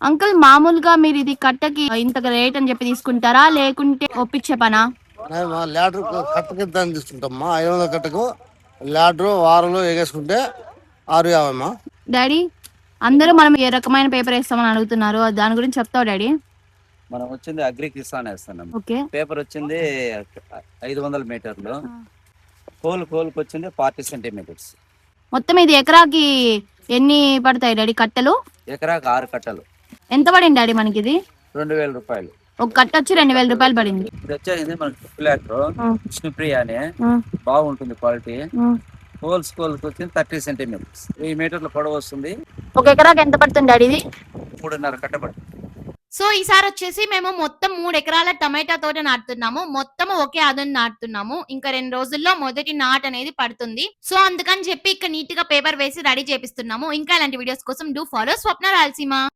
Uncle మామూలుగా మీరు ఇది కట్టకి ఇంత రేట్ అని చెప్పి తీసుకుంటారా లేకుంటే ఒప్పించే పనా? లీటర్ కట్ట కింద తీసుకుంటామ్మా. 500 కట్టకు లీటరు వారంలో ఎగేసుకుంటే 650 అమ్మా. డాడీ అందరూ మనం ఏ రకమైన పేపర్ వేస్తామని అడుగుతున్నారు, దాని గురించి చెప్తావు డాడీ? మనం వచ్చింది అగ్రి కిసాన్ వేస్తున్నాం. ఓకే. పేపర్ వచ్చింది 500 మీటర్లు. కోలుకి వచ్చింది 40 సెంటీమీటర్స్. మొత్తం ఇది ఎకరాకి ఎన్ని పడతాయి డాడీ కట్టలు? ఎకరాకి 6 కట్టలు. ఎంత పడింది డాడీ మనకి ఇది? 2000 రూపాయలు. ఒక కట్ట వచ్చి 2000 రూపాయలు పడింది. ఇది వచ్చేసింది మనకి ఫిలాటర్ విష్ణుప్రియ అని, బాగుంటుంది క్వాలిటీ. కోల్కి వచ్చింది 30 సెంటీమీటర్స్. 3 మీటర్ల పొడవు వస్తుంది. ఒక ఎకరాకి ఎంత పడుతుంది డాడీ ఇది? 3.5 కట్టబడి. సో ఈసారి వచ్చేసి మేము మొత్తం 3 ఎకరాల టమాటా తోట నాటుతున్నాము. మొత్తం ఒకే అదును నాటుతున్నాము. ఇంకా 2 రోజుల్లో మొదటి నాట్ అనేది పడుతుంది. సో అందుకని చెప్పి ఇక్కడ నీట్ గా పేపర్ వేసి రెడీ చేపిస్తున్నాము. ఇంకా ఇలాంటి వీడియోస్ కోసం డూ ఫాలో స్వప్న రాయలసీమ.